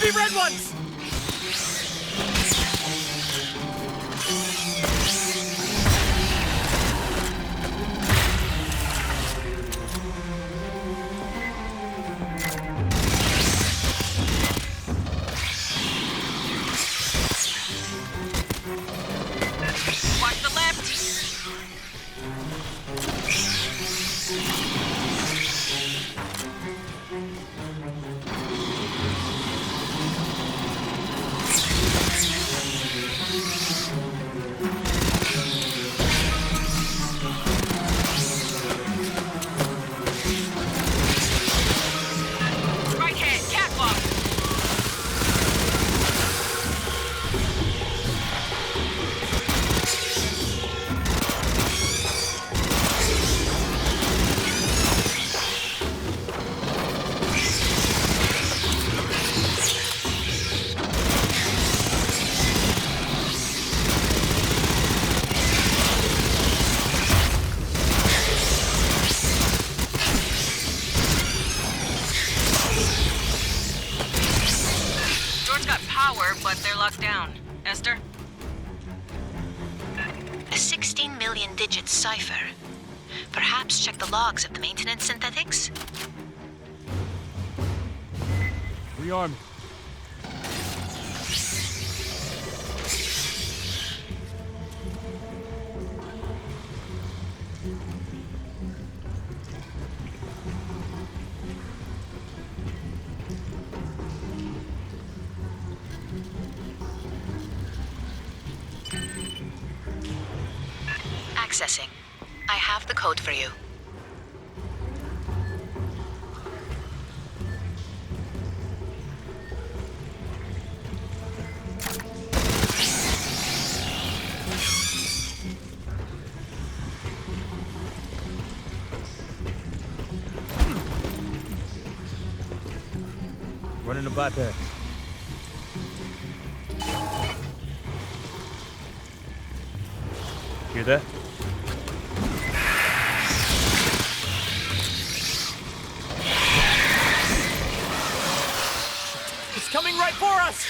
be red ones! Watch the left! Right hand, catwalk! Door's got power, but they're locked down. Esther? A 16 million digit cipher. Perhaps check the logs of the maintenance synthetics? Rearm. Accessing. I have the code for you. Running a bypass. Hear that? It's coming right for us!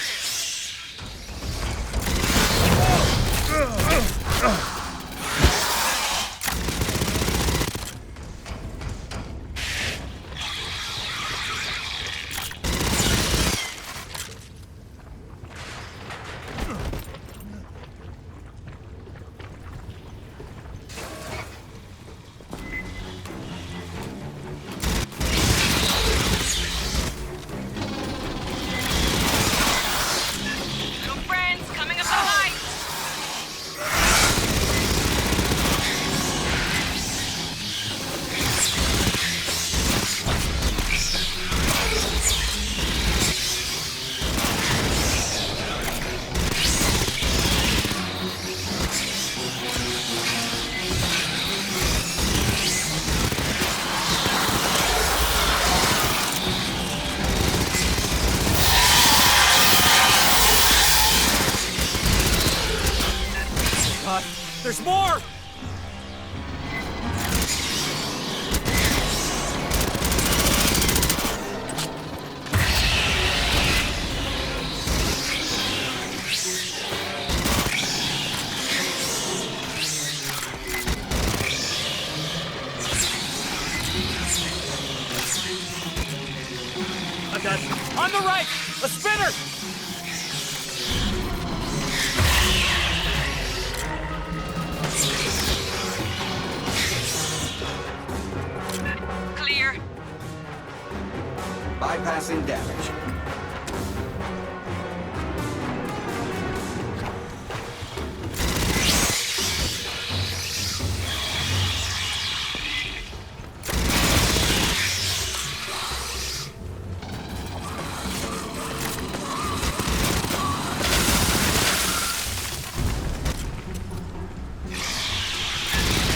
Little friends coming up the heights! God, there's more! I got you. On the right! A spinner! Clear. Bypassing damage.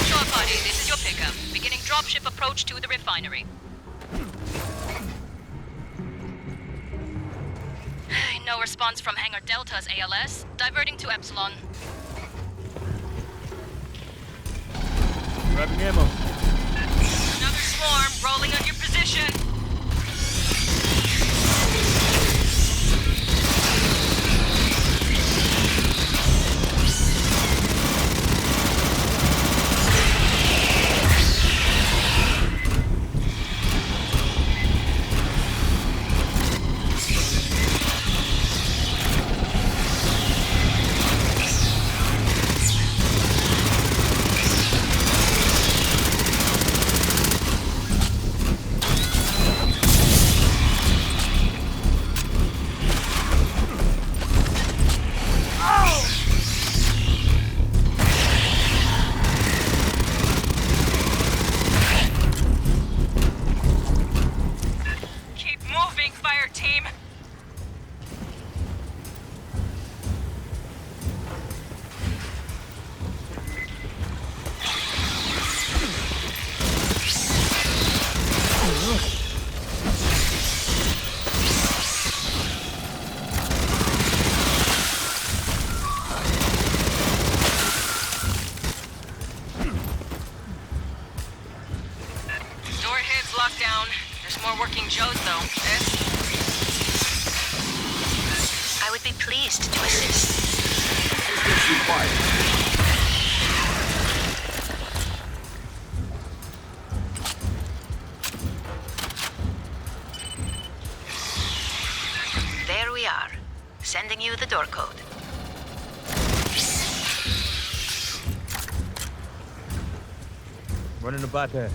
Short body, this is your pickup. Beginning dropship approach to the refinery. No response from Hangar Delta's ALS. Diverting to Epsilon. Grabbing ammo. Another swarm rolling on your position. lockdown. There's more working Joes, though. I would be pleased to assist. Assistance required. There we are. Sending you the door code. Running a bypass.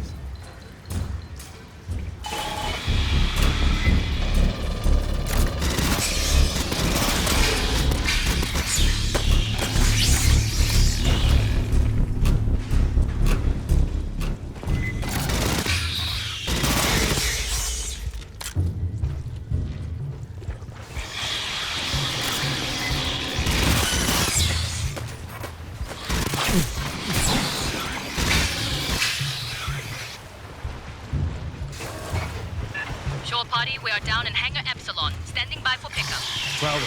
Shore party, we are down in Hangar Epsilon. Standing by for pickup. Crowder.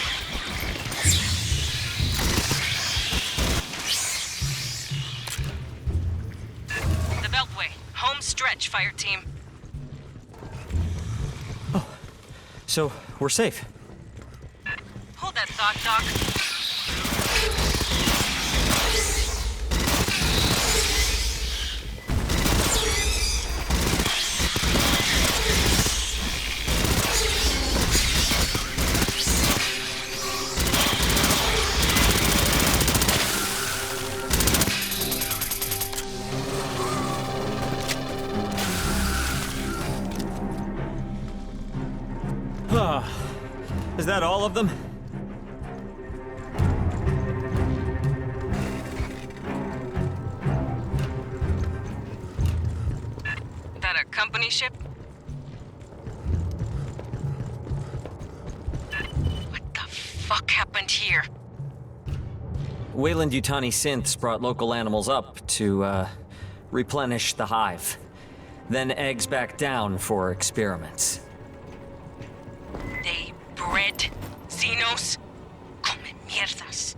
The Beltway. Home stretch, Fireteam. So, we're safe. Hold that thought, Doc. Is that all of them? That a company ship? What the fuck happened here? Wayland Yutani synths brought local animals up to, replenish the hive. Then eggs back down for experiments. They bred Xenos? Come mierdas.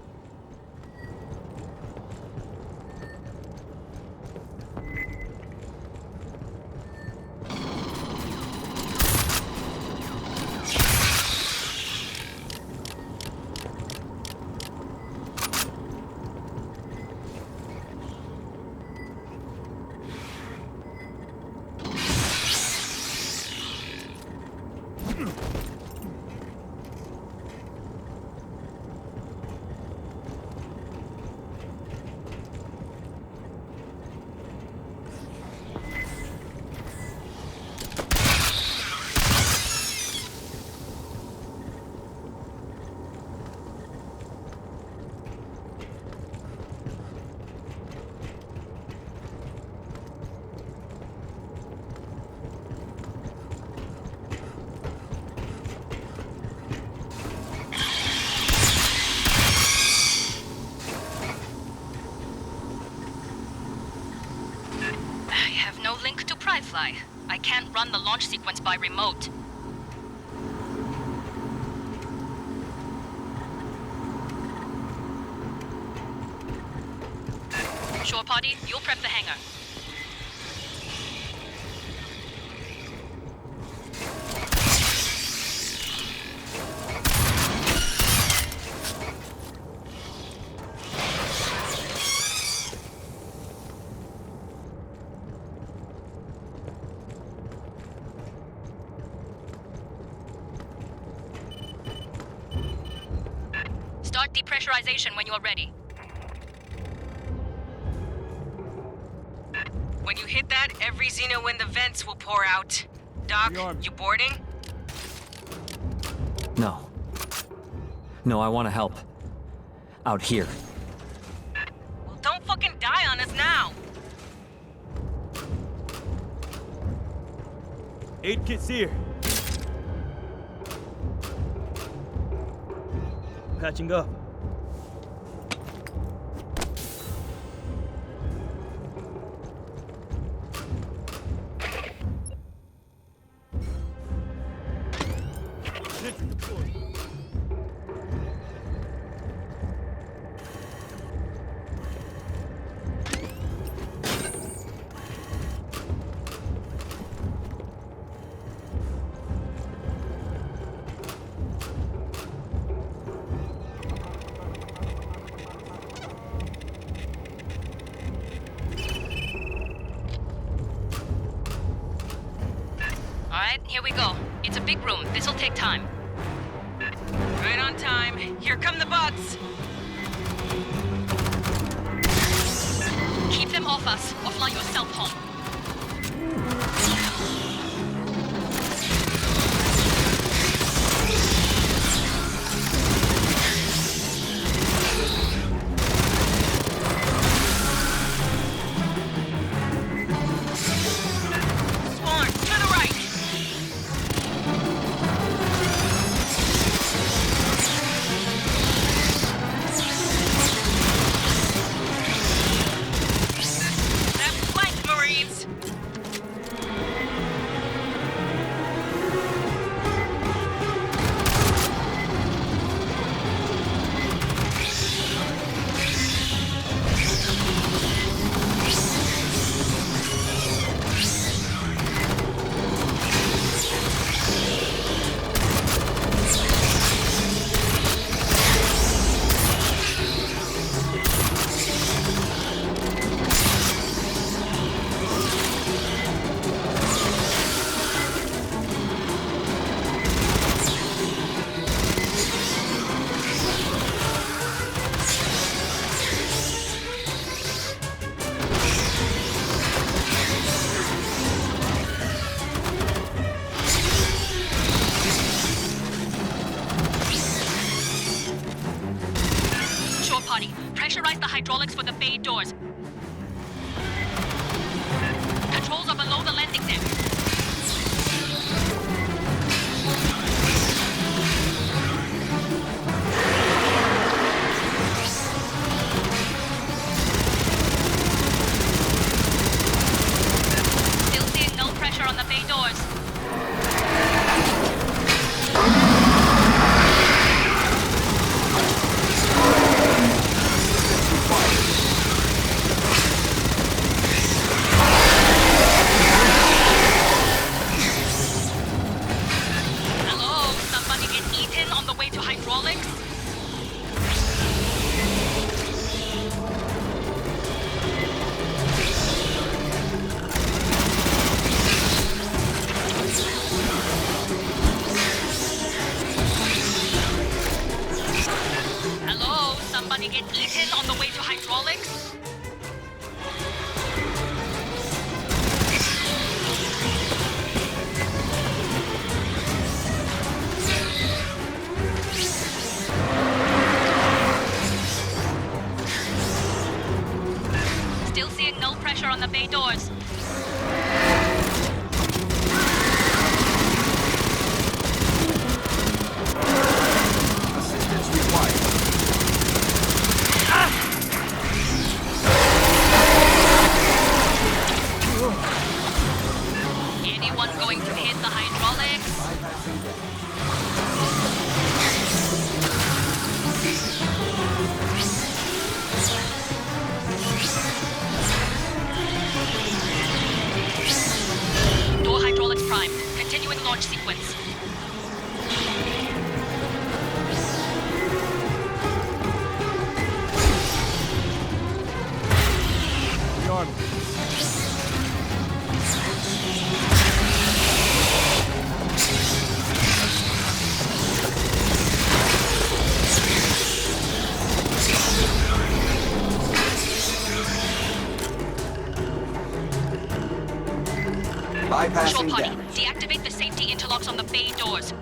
No link to Pryfly. I can't run the launch sequence by remote. Shore party, you'll prep the hangar. Start depressurization when you are ready. When you hit that, every Xeno in the vents will pour out. Doc, you boarding? No. No, I want to help. Out here. Well, don't fucking die on us now! Aid kit's here. Patching up. Sentry deployed. Alright, here we go. It's a big room. This'll take time. Right on time. Here come the bots. Keep them off us, or fly yourself home. Spawn, to the right. Left flank, Marines. Shore party, pressurize the hydraulics for the bay doors. Controls are below the landing deck. Still seeing no pressure on the bay doors. Hello? Somebody get eaten on the way to hydraulics? Hello? Somebody get eaten on the way to hydraulics? Still seeing no pressure on the bay doors. Assistance required. Anyone going to hit the hydraulics? Door hydraulics primed. Continuing launch sequence. Beyond. Shore Bypassing party, damage. deactivate the safety interlocks on the bay doors.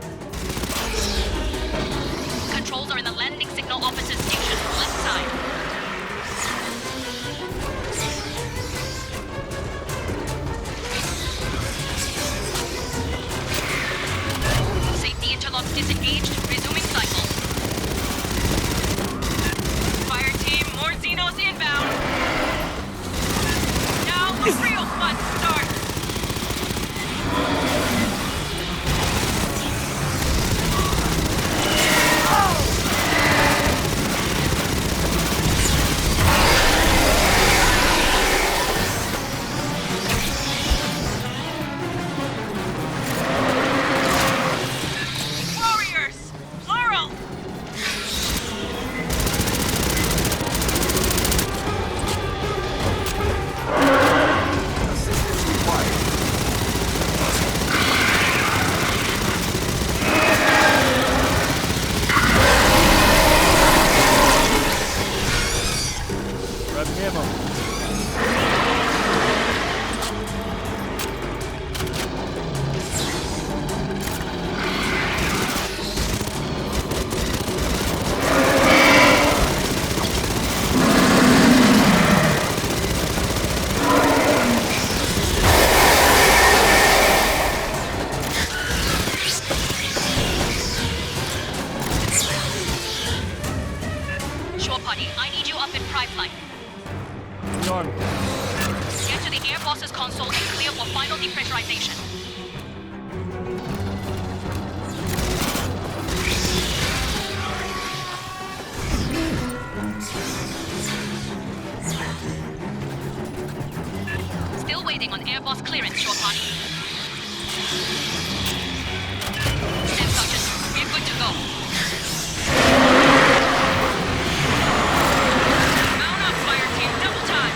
Controls are in the landing signal officer's station, left side. Safety interlocks disengaged, resuming cycle. Fireteam, more Xenos inbound. Now the real fun starts. Warriors, depressurization. Still waiting on air boss clearance, short party. Step Sergeant, we're good to go. Mount up, Fireteam, double time.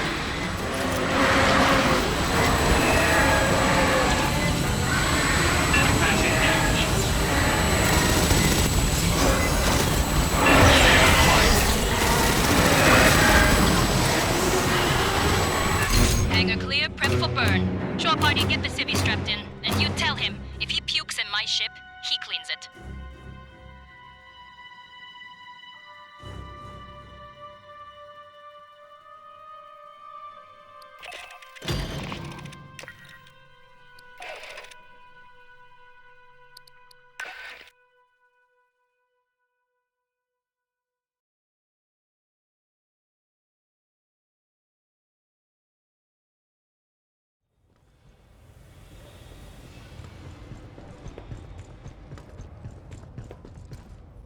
Hangar clear, prep for burn. Shore party, get the civvy strapped in, and you tell him, if he pukes in my ship, he cleans it.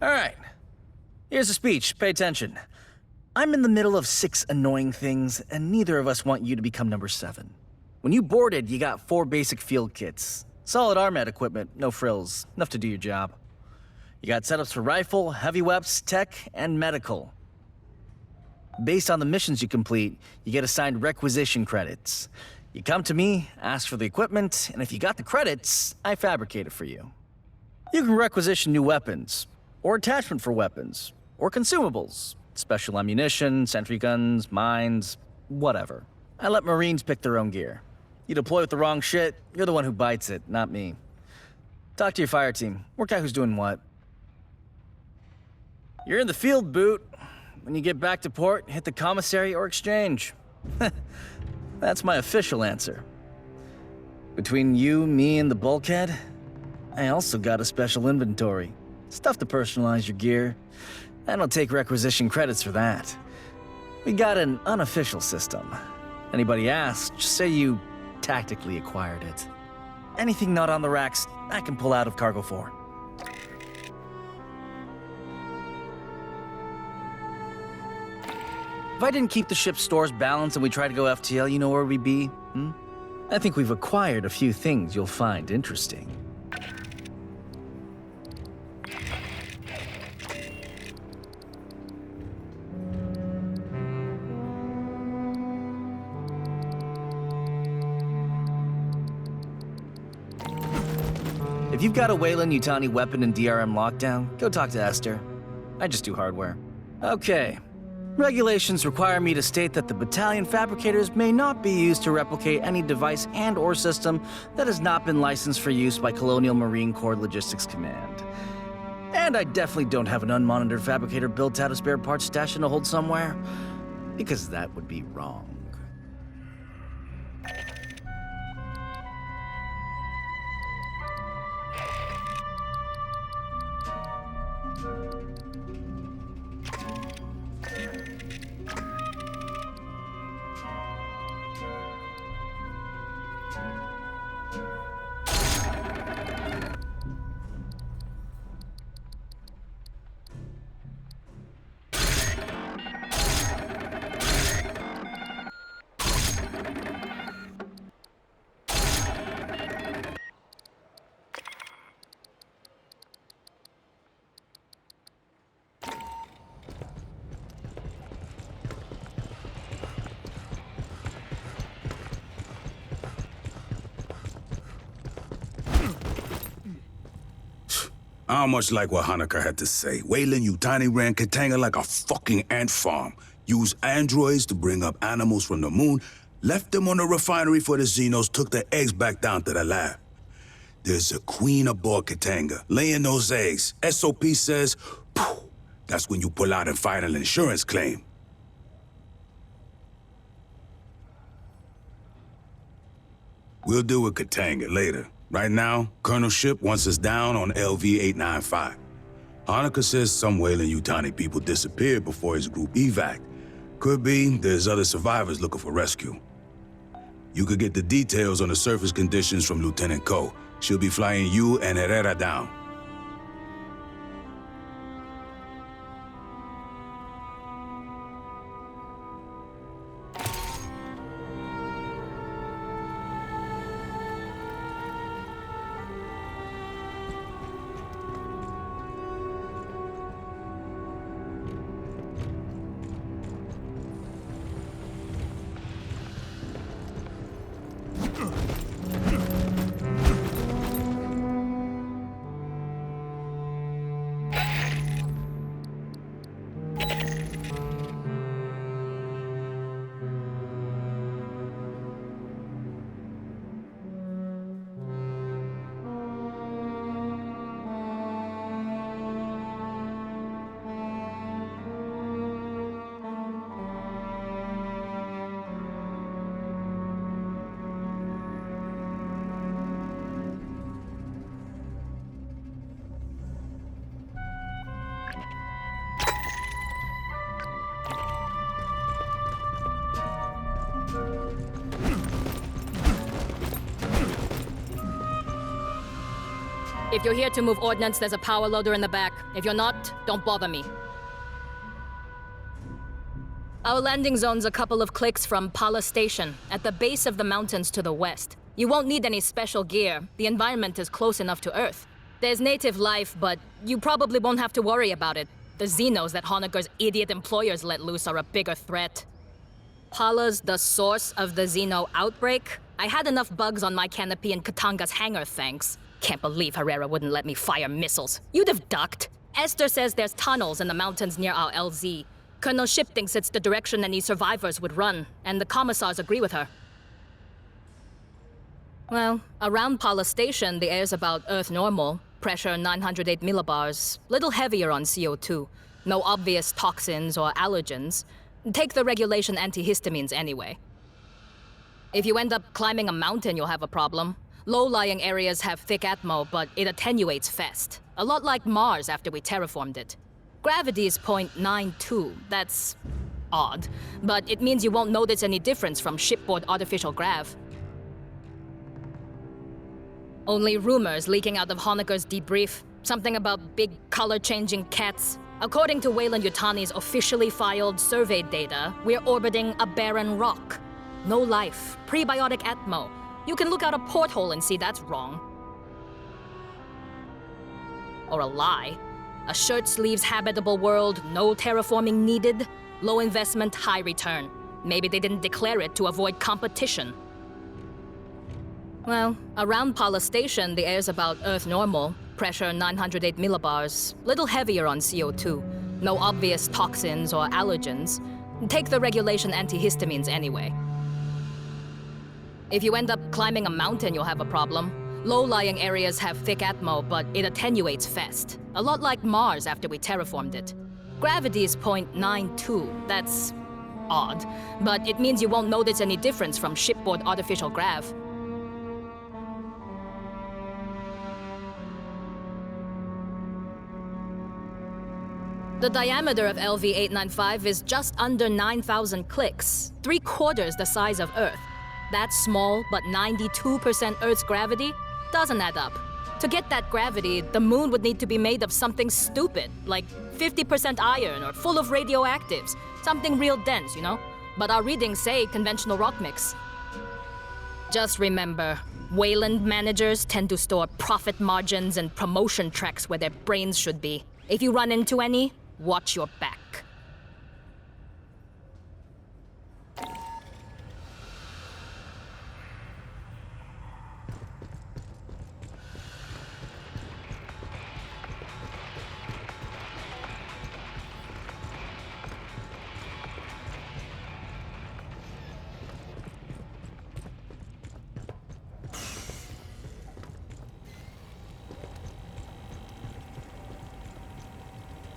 All right. Here's a speech. Pay attention. I'm in the middle of 6 annoying things, and neither of us want you to become number 7. When you boarded, you got 4 basic field kits. Solid RMAT equipment, no frills. Enough to do your job. You got setups for rifle, heavy weapons, tech, and medical. Based on the missions you complete, you get assigned requisition credits. You come to me, ask for the equipment, and if you got the credits, I fabricate it for you. You can requisition new weapons, or attachment for weapons, or consumables, special ammunition, sentry guns, mines, whatever. I let Marines pick their own gear. You deploy with the wrong shit, you're the one who bites it, not me. Talk to your fire team, work out who's doing what. You're in the field, Boot. When you get back to port, hit the commissary or exchange. That's my official answer. Between you, me, and the bulkhead, I also got a special inventory. Stuff to personalize your gear. I don't take requisition credits for that. We got an unofficial system. Anybody asks, just say you tactically acquired it. Anything not on the racks, I can pull out of Cargo 4. If I didn't keep the ship's stores balanced and we tried to go FTL, you know where we'd be? I think we've acquired a few things you'll find interesting. If you've got a Weyland-Yutani weapon and DRM lockdown, go talk to Esther. I just do hardware. Okay. Regulations require me to state that the battalion fabricators may not be used to replicate any device and/or system that has not been licensed for use by Colonial Marine Corps Logistics Command. And I definitely don't have an unmonitored fabricator built out of spare parts stashed in a hold somewhere, because that would be wrong. I don't much like what Hanukkah had to say. Weyland-Yutani ran Katanga like a fucking ant farm. Used androids to bring up animals from the moon, left them on the refinery for the Xenos, took the eggs back down to the lab. There's a queen aboard Katanga, laying those eggs. SOP says, phew, that's when you pull out and file an insurance claim. We'll deal with Katanga later. Right now, Colonel Ship wants us down on LV-895. Hanukkah says some Weyland-Yutani people disappeared before his group evac. Could be there's other survivors looking for rescue. You could get the details on the surface conditions from Lieutenant Ko. She'll be flying you and Herrera down. If you're here to move ordnance, there's a power loader in the back. If you're not, don't bother me. Our landing zone's a couple of clicks from Pala Station, at the base of the mountains to the west. You won't need any special gear. The environment is close enough to Earth. There's native life, but you probably won't have to worry about it. The Xenos that Honecker's idiot employers let loose are a bigger threat. Pala's the source of the Xeno outbreak? I had enough bugs on my canopy in Katanga's hangar, thanks. Can't believe Herrera wouldn't let me fire missiles. You'd have ducked. Esther says there's tunnels in the mountains near our LZ. Colonel Ship thinks it's the direction any survivors would run, and the commissars agree with her. Well, around Pala Station, the air's about Earth normal. Pressure 908 millibars. Little heavier on CO2. No obvious toxins or allergens. Take the regulation antihistamines anyway. If you end up climbing a mountain, you'll have a problem. Low-lying areas have thick atmo, but it attenuates fast. A lot like Mars after we terraformed it. Gravity's 0.92. That's odd, but it means you won't notice any difference from shipboard artificial grav. Only rumors leaking out of Honecker's debrief. Something about big color-changing cats. According to Weyland-Yutani's officially filed survey data, we're orbiting a barren rock. No life, prebiotic atmo. You can look out a porthole and see that's wrong. Or a lie. A shirt-sleeves habitable world, no terraforming needed. Low investment, high return. Maybe they didn't declare it to avoid competition. Well, around Pala Station, the air's about Earth normal. Pressure 908 millibars. Little heavier on CO2. No obvious toxins or allergens. Take the regulation antihistamines anyway. If you end up climbing a mountain, you'll have a problem. Low-lying areas have thick atmo, but it attenuates fast. A lot like Mars after we terraformed it. Gravity's 0.92. That's odd, but it means you won't notice any difference from shipboard artificial grav. The diameter of LV-895 is just under 9,000 clicks, 3/4 the size of Earth. That's small, but 92% Earth's gravity doesn't add up. To get that gravity, the moon would need to be made of something stupid, like 50% iron or full of radioactives. Something real dense, you know? But our readings say conventional rock mix. Just remember, Wayland managers tend to store profit margins and promotion tracks where their brains should be. If you run into any, watch your back.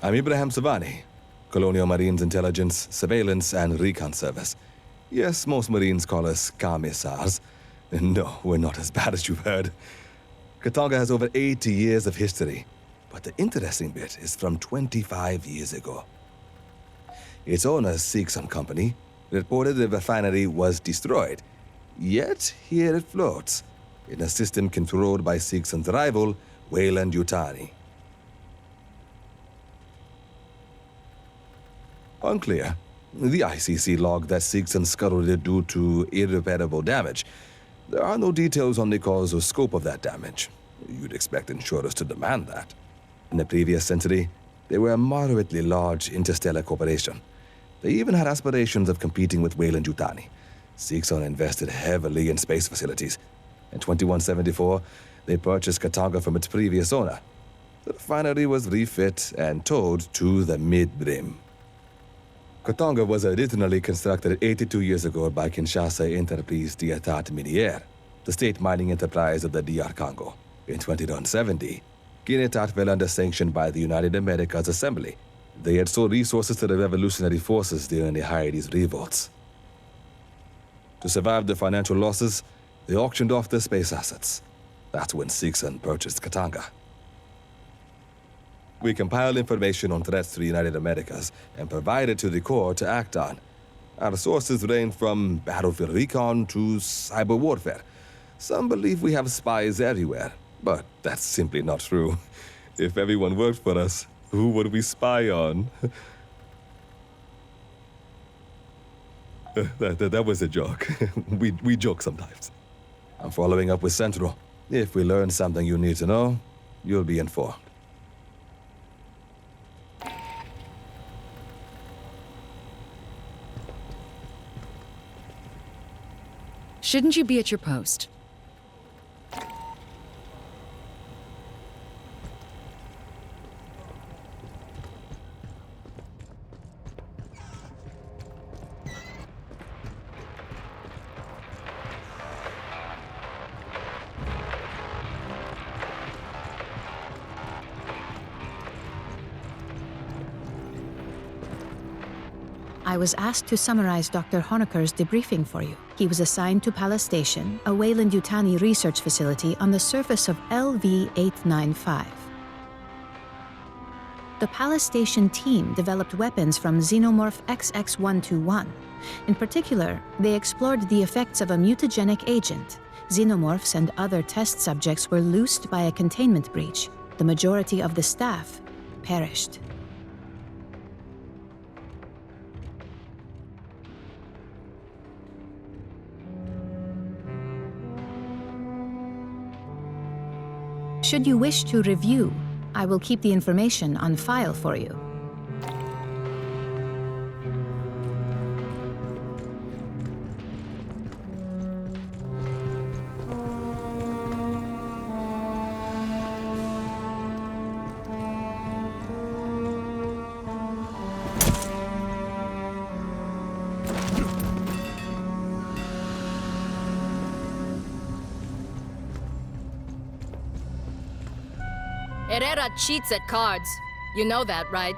I'm Ibrahim Savani, Colonial Marines Intelligence, Surveillance, and Recon Service. Yes, most Marines call us commissars. No, we're not as bad as you've heard. Katanga has over 80 years of history, but the interesting bit is from 25 years ago. Its owners, Seegson Company, reported the refinery was destroyed. Yet here it floats, in a system controlled by Seegson's rival, Weyland-Yutani. Unclear. The ICC logged that Seegson scuttled it due to irreparable damage. There are no details on the cause or scope of that damage. You'd expect insurers to demand that. In the previous century, they were a moderately large interstellar corporation. They even had aspirations of competing with Weyland-Yutani. Seegson invested heavily in space facilities. In 2174, they purchased Katanga from its previous owner. The refinery was refit and towed to the mid-brim. Katanga was originally constructed 82 years ago by Kinshasa Entreprise d'Etat Minière, the state mining enterprise of the DR Congo. In 2170, Kinetat fell under sanction by the United Americas Assembly. They had sold resources to the revolutionary forces during the Haiti's revolts. To survive the financial losses, they auctioned off their space assets. That's when Seegson purchased Katanga. We compiled information on threats to the United Americas and provided to the Corps to act on. Our sources range from battlefield recon to cyber warfare. Some believe we have spies everywhere, but that's simply not true. If everyone worked for us, who would we spy on? That was a joke. We joke sometimes. I'm following up with Central. If we learn something you need to know, you'll be informed. Shouldn't you be at your post? I was asked to summarize Dr. Honecker's debriefing for you. He was assigned to Pala Station, a Weyland-Yutani research facility on the surface of LV-895. The Pala Station team developed weapons from xenomorph XX-121. In particular, they explored the effects of a mutagenic agent. Xenomorphs and other test subjects were loosed by a containment breach. The majority of the staff perished. Should you wish to review, I will keep the information on file for you. Herrera cheats at cards. You know that, right?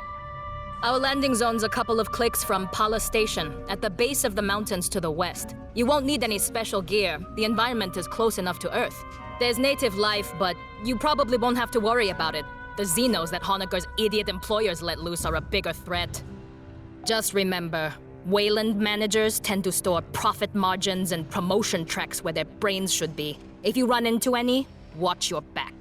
Our landing zone's a couple of clicks from Pala Station, at the base of the mountains to the west. You won't need any special gear. The environment is close enough to Earth. There's native life, but you probably won't have to worry about it. The Xenos that Honecker's idiot employers let loose are a bigger threat. Just remember, Weyland managers tend to store profit margins and promotion tracks where their brains should be. If you run into any, watch your back.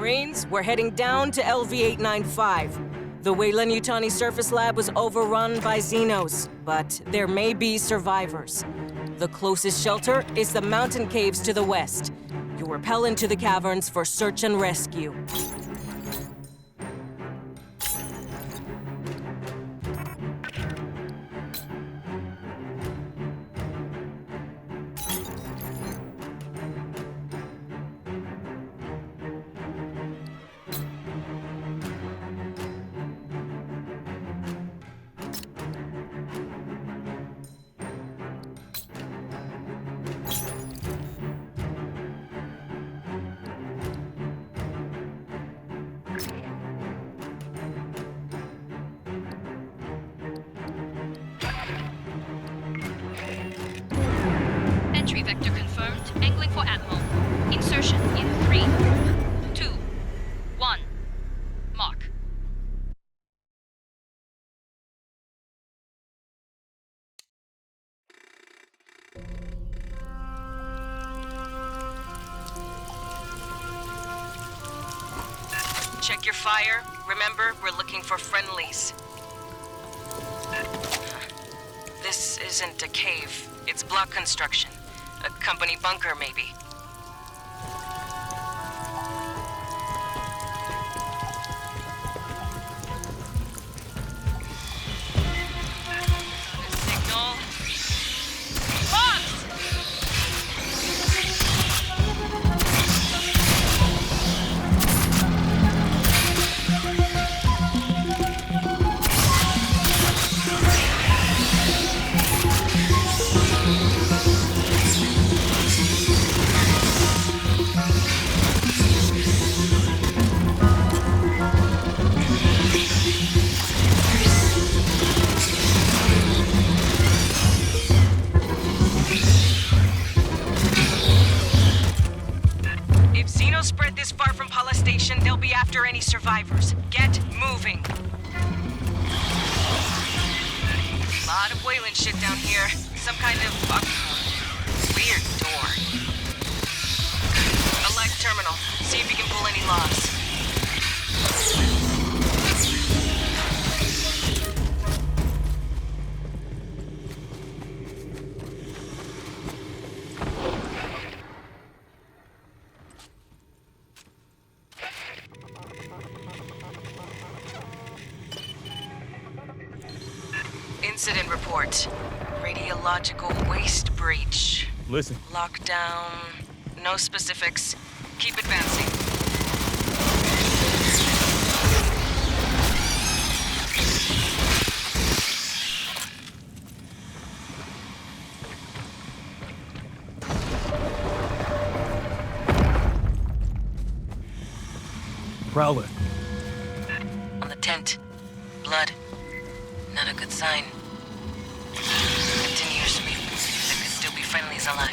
Marines, we're heading down to LV-895. The Weyland-Yutani surface lab was overrun by Xenos, but there may be survivors. The closest shelter is the mountain caves to the west. You'll rappel into the caverns for search and rescue. Entry vector confirmed. Angling for Atmo. Insertion in 3, 2, 1. Mark. Check your fire. Remember, we're looking for friendlies. This isn't a cave. It's block construction. A company bunker, maybe. Signal. Bombs! If Xenos spread this far from Pala Station, they'll be after any survivors. Get moving. Lot of Weyland shit down here. Some kind of weird door. A live terminal. See if you can pull any logs. Incident report. Radiological waste breach. Listen. Lockdown. No specifics. Keep advancing. Prowler. On the tent. Blood. Not a good sign. Continues to be. There could still be friendlies alive.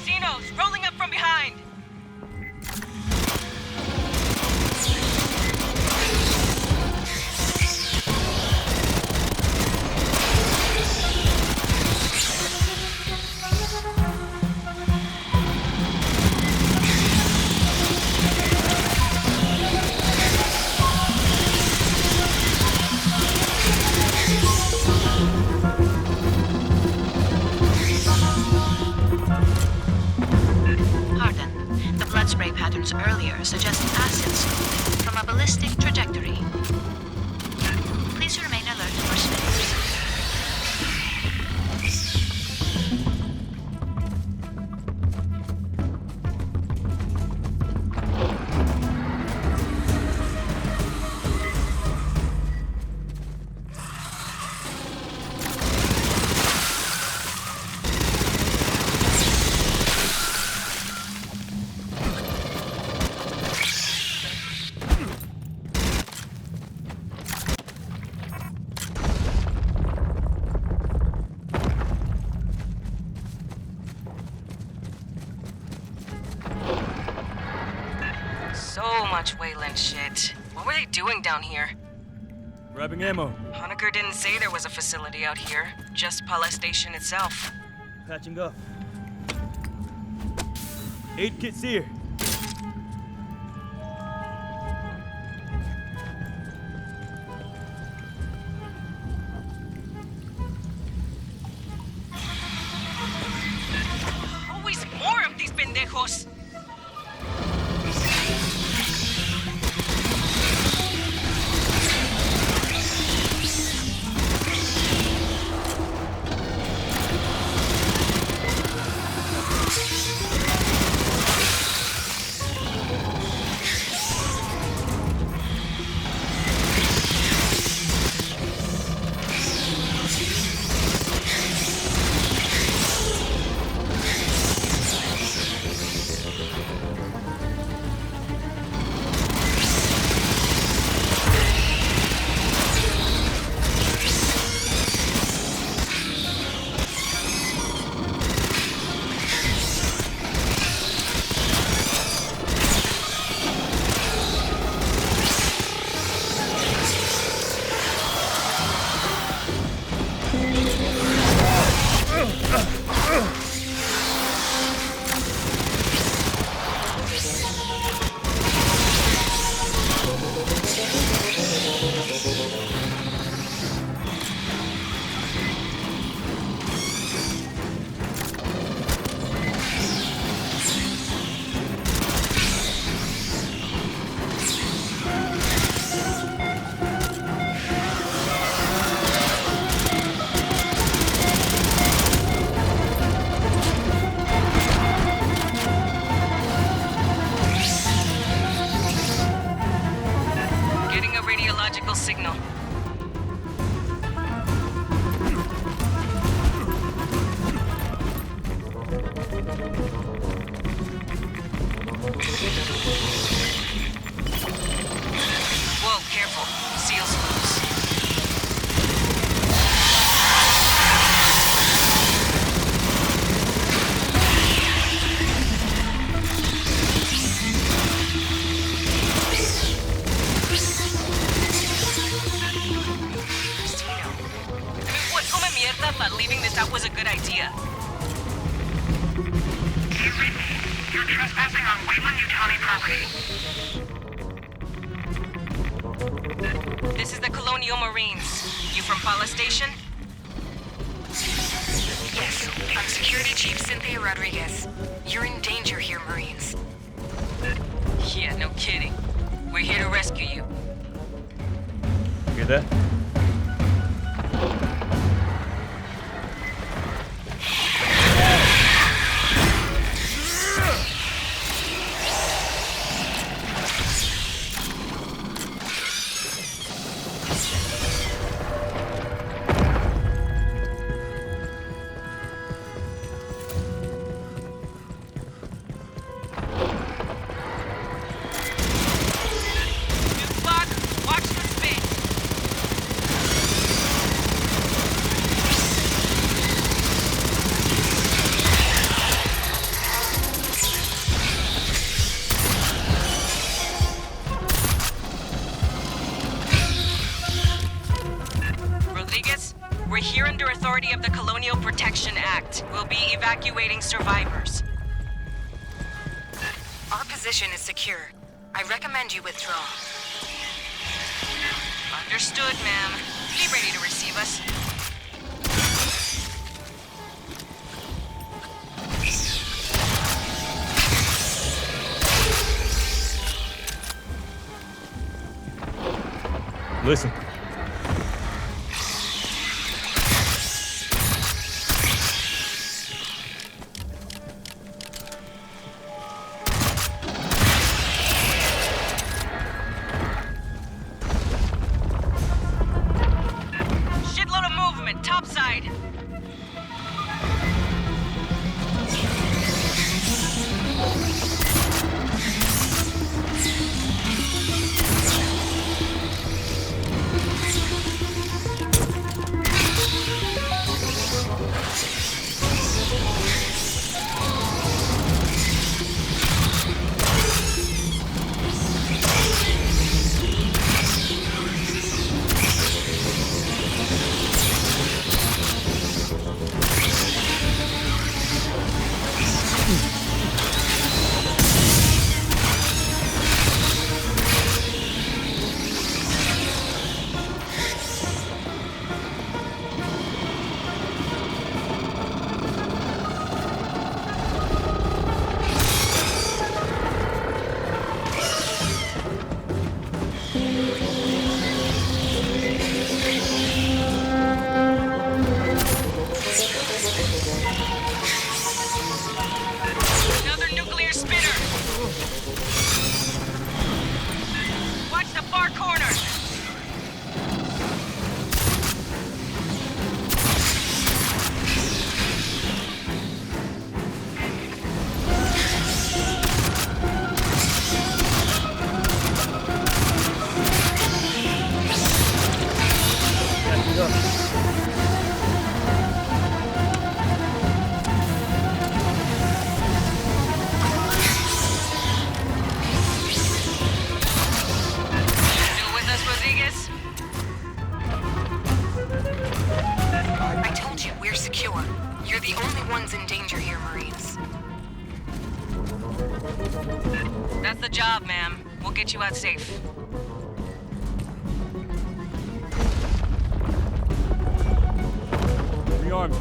Xenos, rolling up from behind! Harden. The blood spray patterns earlier suggest acids from a ballistic trajectory. Please remain alert for snares. much Wayland shit. What were they doing down here? Grabbing ammo. Honecker didn't say there was a facility out here, just Pala Station itself. Patching up. Aid kit's here. Always more of these pendejos! Signal. Whoa, careful. Seal's loose. But leaving this out was a good idea. You're trespassing on Wayland-Yutani property. This is the Colonial Marines. You from Pala Station? Yes, I'm Security Chief Cynthia Rodriguez. You're in danger here, Marines. Yeah, no kidding. We're here to rescue you. Hear that? We're here under authority of the Colonial Protection Act. We'll be evacuating survivors. Our position is secure. I recommend you withdraw. Understood, ma'am. Be ready to receive us. Listen. Shitload of movement, topside. Rodriguez? I told you, we're secure. You're the only ones in danger here, Marines. That's the job, ma'am. We'll get you out safe. Rearm.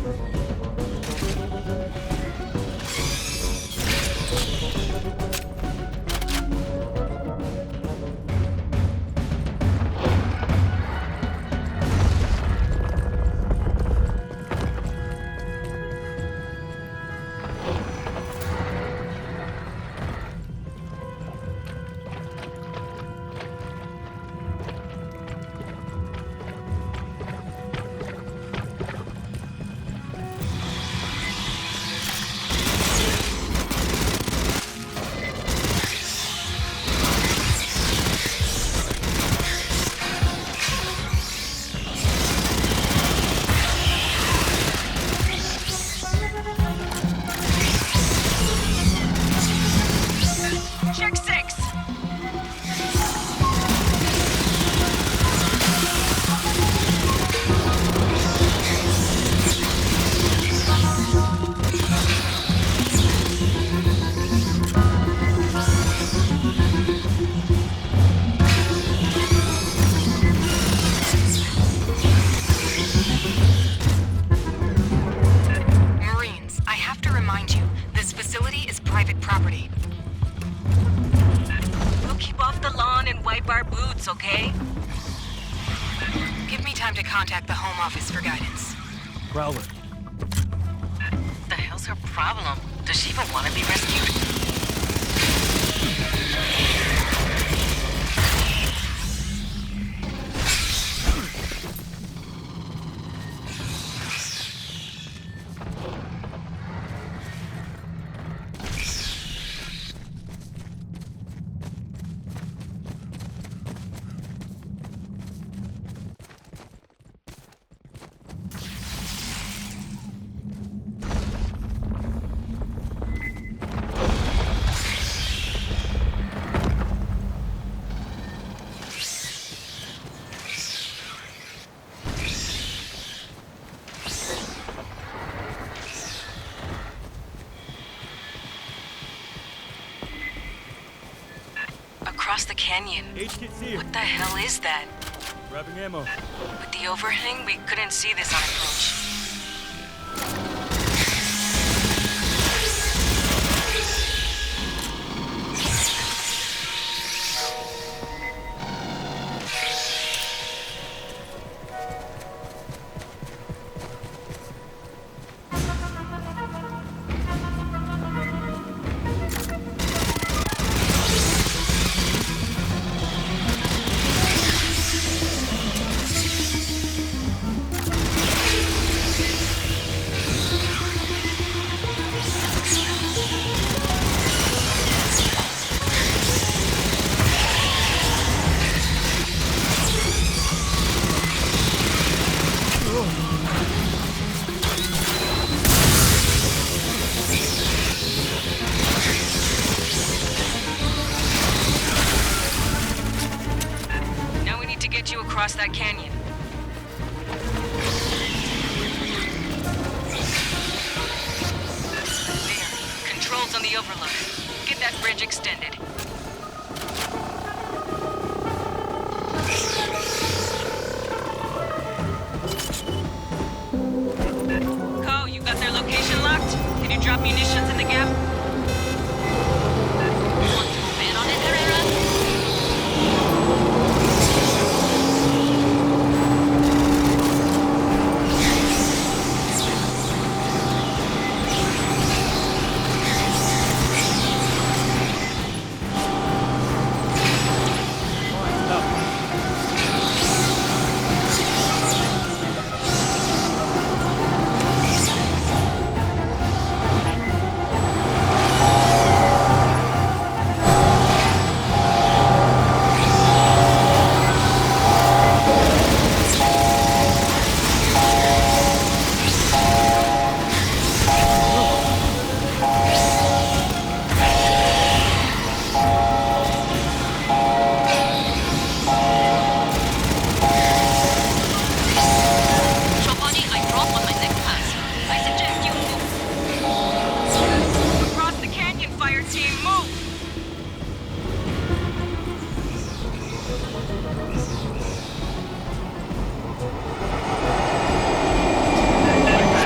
Check 6! Marines, I have to remind you, this facility is private property. We'll keep off the lawn and wipe our boots, okay? Give me time to contact the Home Office for guidance. Prowler. The hell's her problem? Does she even want to be rescued? Across the canyon. H-kit's here. What the hell is that? Grabbing ammo. With the overhang, we couldn't see this on approach. Now we need to get you across that canyon. There. Controls on the overlook. Get that bridge extended. Co, you got their location locked? Can you drop munitions in the gap? Want to bet on it, Herrera?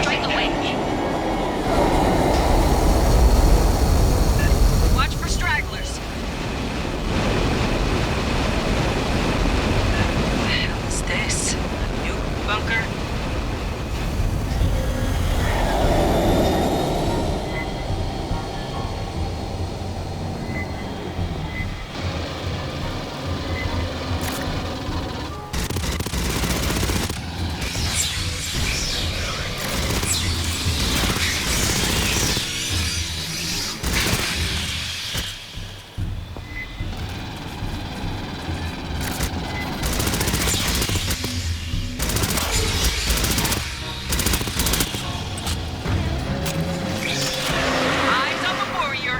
Straight away. Watch for stragglers. What the hell is this? A nuke bunker? Eyes on the warrior.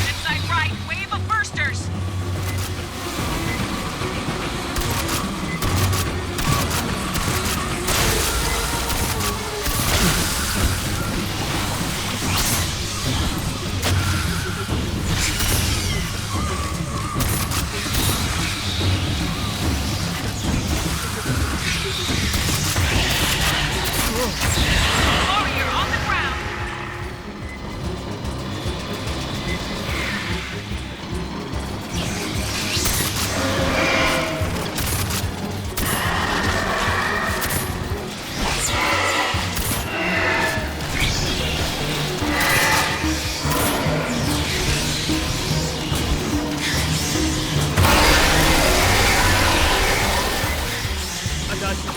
Inside right, wave of bursters. Warrior on the ground. I got you.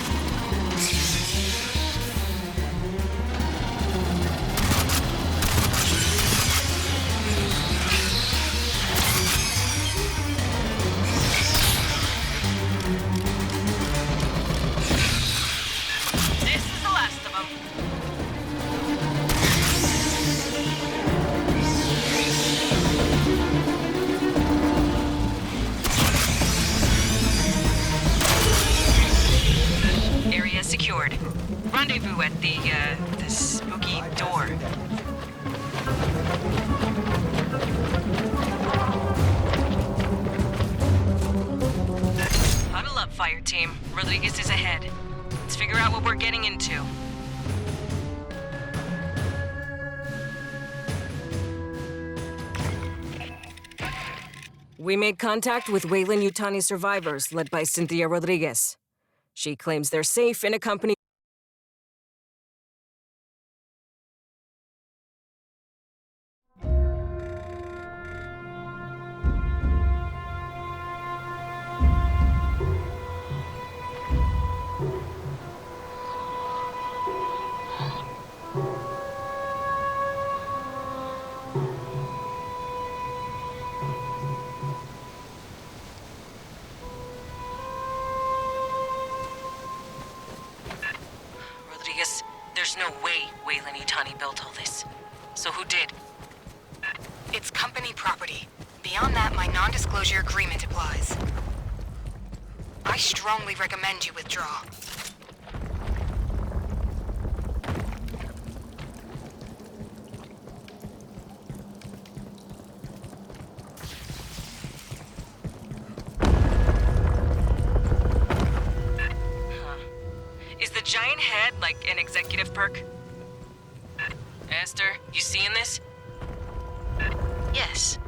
This is the last of them. Area secured. Rendezvous at the spooky door. Huddle up, Fireteam. Rodriguez is ahead. Let's figure out what we're getting into. We made contact with Weyland-Yutani survivors led by Cynthia Rodriguez. She claims they're safe in a company. Rodriguez, there's no way Weyland-Yutani built all this. So who did? It's company property. Beyond that, my non-disclosure agreement applies. I strongly recommend you withdraw. Is the giant head like an executive perk? Esther, you seeing this? Yes.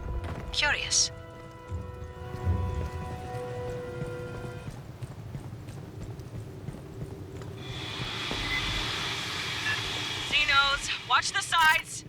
Curious. Xenos, watch the sides!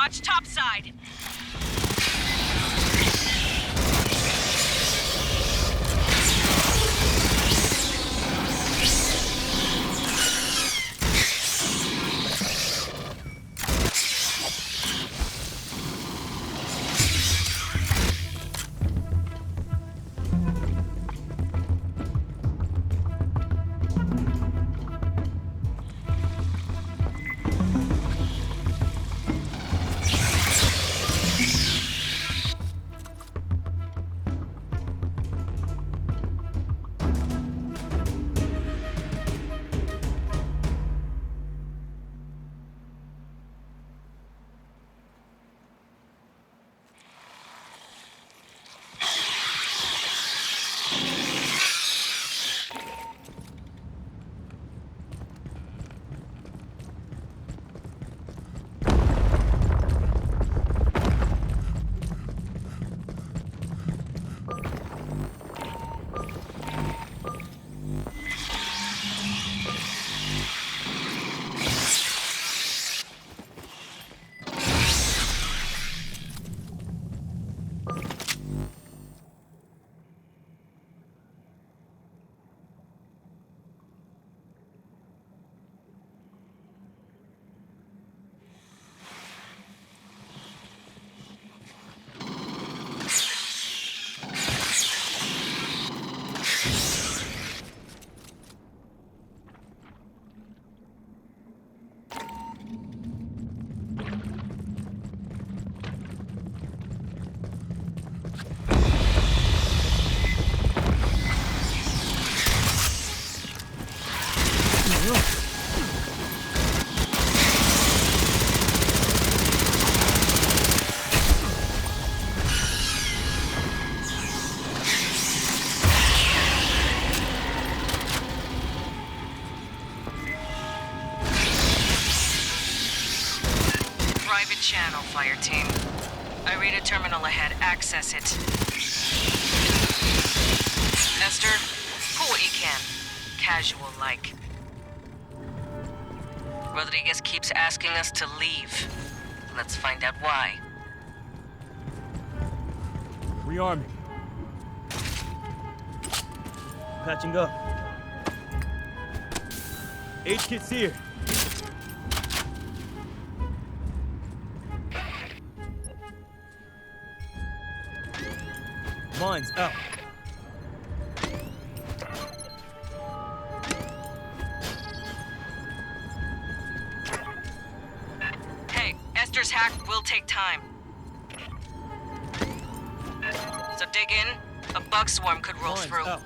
Watch topside. Channel, Fireteam. I read a terminal ahead. Access it. Esther, pull what you can. Casual-like. Rodriguez keeps asking us to leave. Let's find out why. Rearming. Patching up. H-kit's here. Mine's out. Hey, Esther's hack will take time. So dig in. A bug swarm could roll Mine's through. out.